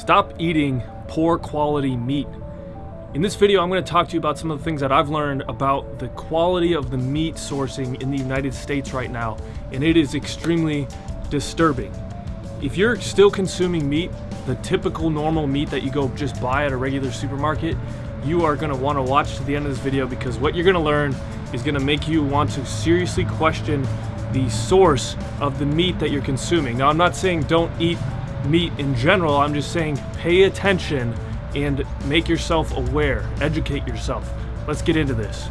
Stop eating poor quality meat. In this video, I'm going to talk to you about some of the things that I've learned about the quality of the meat sourcing in the United States right now, and it is extremely disturbing. If you're still consuming meat, the typical normal meat that you go just buy at a regular supermarket, you are going to want to watch to the end of this video, because what you're going to learn is going to make you want to seriously question the source of the meat that you're consuming. Now, I'm not saying don't eat meat in general, I'm just saying pay attention and make yourself aware, educate yourself. Let's get into this.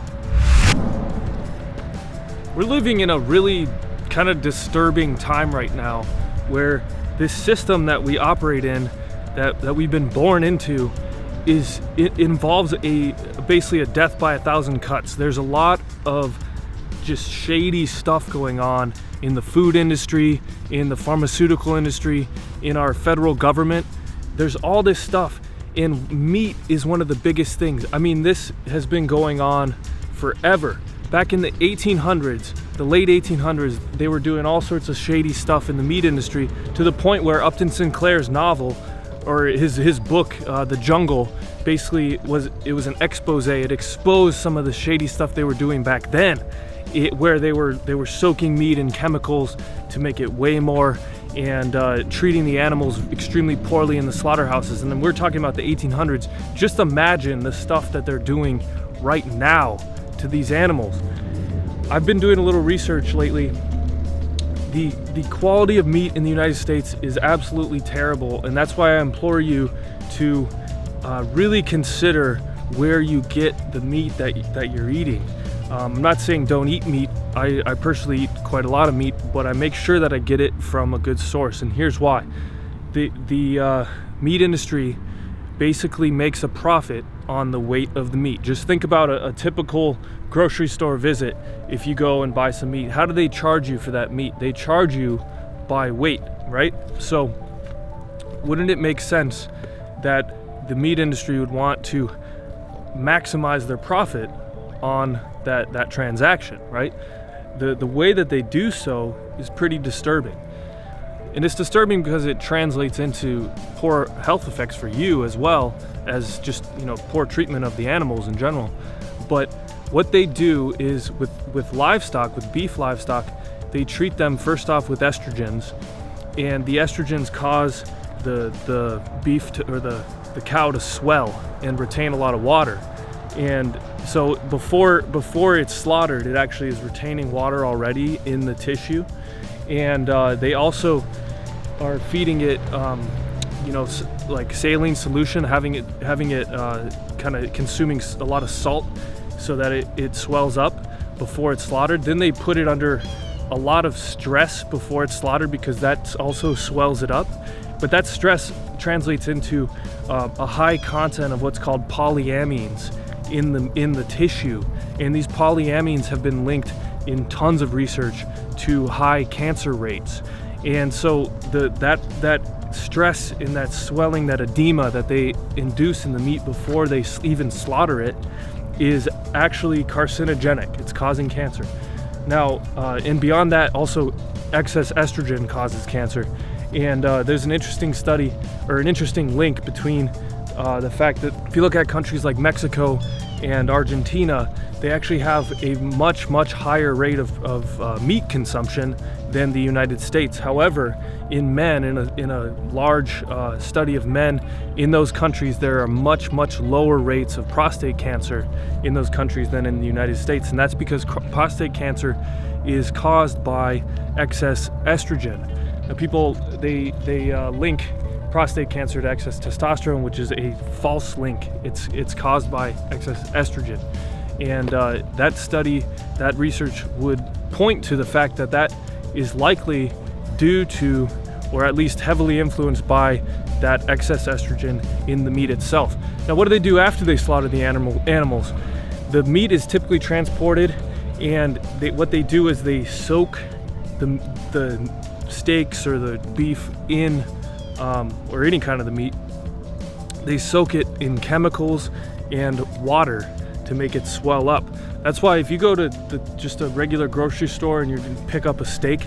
We're living in a really kind of disturbing time right now, where this system that we operate in, that we've been born into, it involves basically a death by 1,000 cuts. There's a lot of just shady stuff going on in the food industry, in the pharmaceutical industry, in our federal government. There's all this stuff, and meat is one of the biggest things. I mean, this has been going on forever. Back in the 1800s, the late 1800s, they were doing all sorts of shady stuff in the meat industry, to the point where Upton Sinclair's novel, or his book, The Jungle, basically was an expose. It exposed some of the shady stuff they were doing back then, where they were soaking meat in chemicals to make it weigh more, and treating the animals extremely poorly in the slaughterhouses. And then we're talking about the 1800s. Just imagine the stuff that they're doing right now to these animals. I've been doing a little research lately. The quality of meat in the United States is absolutely terrible, and that's why I implore you to really consider where you get the meat that you're eating. I'm not saying don't eat meat. I personally eat quite a lot of meat, but I make sure that I get it from a good source, and here's why. The meat industry basically makes a profit on the weight of the meat. Just think about a typical grocery store visit. If you go and buy some meat, how do they charge you for that meat? They charge you by weight, right? So wouldn't it make sense that the meat industry would want to maximize their profit on that transaction, right? The way that they do so is pretty disturbing. And it's disturbing because it translates into poor health effects for you, as well as just, poor treatment of the animals in general. But what they do is with livestock, with beef livestock, they treat them first off with estrogens, and the estrogens cause the beef or the cow to swell and retain a lot of water. And so before it's slaughtered, it actually is retaining water already in the tissue. And they also are feeding it, like saline solution, having it kind of consuming a lot of salt, so that it swells up before it's slaughtered. Then they put it under a lot of stress before it's slaughtered, because that also swells it up. But that stress translates into a high content of what's called polyamines in the tissue, and these polyamines have been linked in tons of research to high cancer rates. And so that stress and that swelling, that edema that they induce in the meat before they even slaughter it, is actually carcinogenic. It's causing cancer. Now, and beyond that, also excess estrogen causes cancer. And there's an interesting study, or an interesting link between the fact that if you look at countries like Mexico and Argentina, they actually have a much higher rate of meat consumption than the United States. However, in men, in a large study of men in those countries, there are much lower rates of prostate cancer in those countries than in the United States, and that's because prostate cancer is caused by excess estrogen. Now, people they link prostate cancer to excess testosterone, which is a false link. It's caused by excess estrogen. And that research would point to the fact that is likely due to, or at least heavily influenced by, that excess estrogen in the meat itself. Now, what do they do after they slaughter the animals? The meat is typically transported, and what they do is they soak the steaks or the beef in, or any kind of the meat. They soak it in chemicals and water to make it swell up. That's why if you go to just a regular grocery store and you pick up a steak,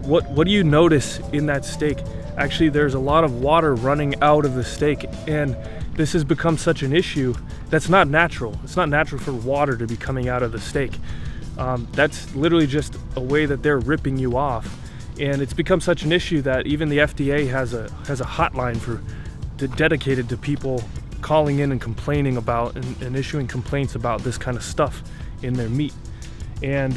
what do you notice in that steak? actually there's a lot of water running out of the steak, and this has become such an issue that's not natural. It's not natural for water to be coming out of the steak. That's literally just a way that they're ripping you off. And it's become such an issue that even the FDA has a hotline dedicated to people calling in and complaining about and issuing complaints about this kind of stuff in their meat. And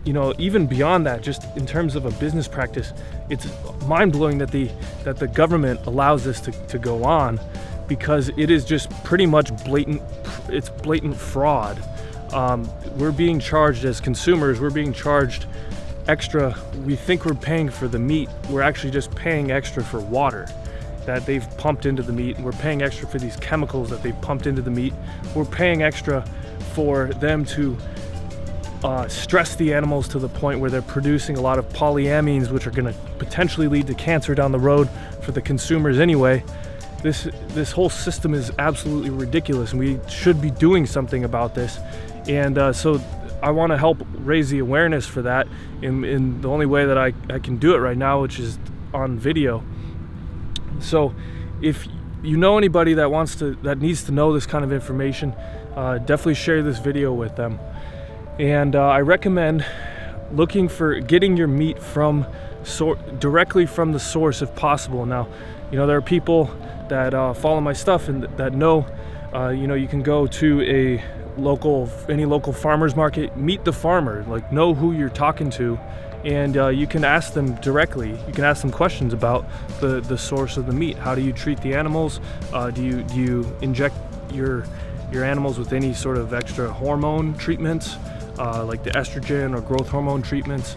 you know, even beyond that, just in terms of a business practice, it's mind-blowing that the government allows this to go on, because it is just pretty much blatant. It's blatant fraud. We're being charged as consumers, we're being charged extra. We think we're paying for the meat, we're actually just paying extra for water that they've pumped into the meat. We're paying extra for these chemicals that they've pumped into the meat. We're paying extra for them to stress the animals to the point where they're producing a lot of polyamines, which are going to potentially lead to cancer down the road for the consumers anyway. This whole system is absolutely ridiculous, and we should be doing something about this. And so I want to help raise the awareness for that in the only way that I can do it right now, which is on video. So if you know anybody that needs to know this kind of information, definitely share this video with them. And I recommend getting your meat directly from the source if possible. Now, you know, there are people that follow my stuff and that know, you know, you can go to any local farmer's market, meet the farmer, like know who you're talking to, and you can ask them directly. You can ask them questions about the source of the meat. How do you treat the animals? Do you inject your animals with any sort of extra hormone treatments, like the estrogen or growth hormone treatments?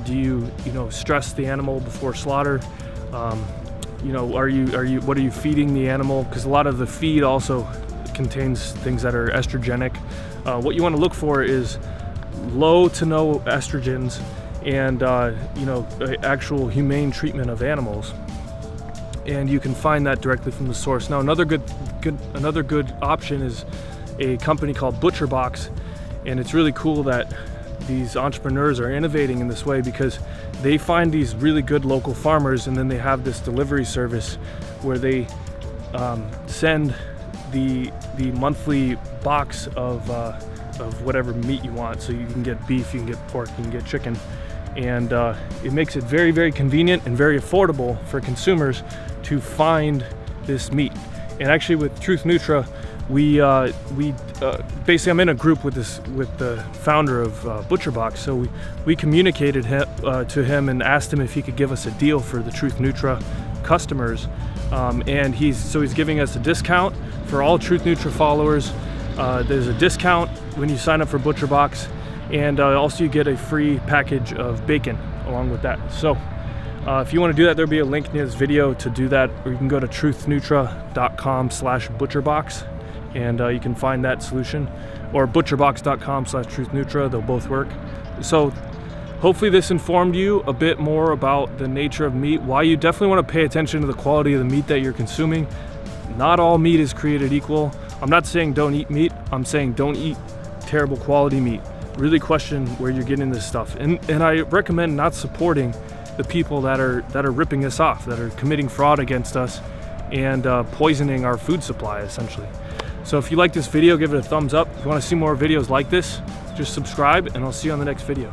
Do you stress the animal before slaughter? You know, what are you feeding the animal? Because a lot of the feed also contains things that are estrogenic. What you want to look for is low to no estrogens, and actual humane treatment of animals. And you can find that directly from the source. Now, another good option is a company called ButcherBox, and it's really cool that these entrepreneurs are innovating in this way, because they find these really good local farmers, and then they have this delivery service where they send the monthly box of whatever meat you want. So you can get beef, you can get pork, you can get chicken, and it makes it very, very convenient and very affordable for consumers to find this meat. And actually, with Truth Nutra, we basically, I'm in a group with the founder of ButcherBox, so we communicated to him and asked him if he could give us a deal for the Truth Nutra customers, and he's giving us a discount for all Truth Nutra followers. There's a discount when you sign up for ButcherBox, and also you get a free package of bacon along with that. So if you want to do that, there'll be a link near this video to do that, or you can go to truthnutra.com/butcherbox, and you can find that solution, or butcherbox.com/truthnutra. They'll both work. So hopefully this informed you a bit more about the nature of meat, why you definitely want to pay attention to the quality of the meat that you're consuming. Not all meat is created equal. I'm not saying don't eat meat, I'm saying don't eat terrible quality meat. Really question where you're getting this stuff. And I recommend not supporting the people that are ripping us off, that are committing fraud against us and poisoning our food supply, essentially. So if you like this video, give it a thumbs up. If you want to see more videos like this, just subscribe, and I'll see you on the next video.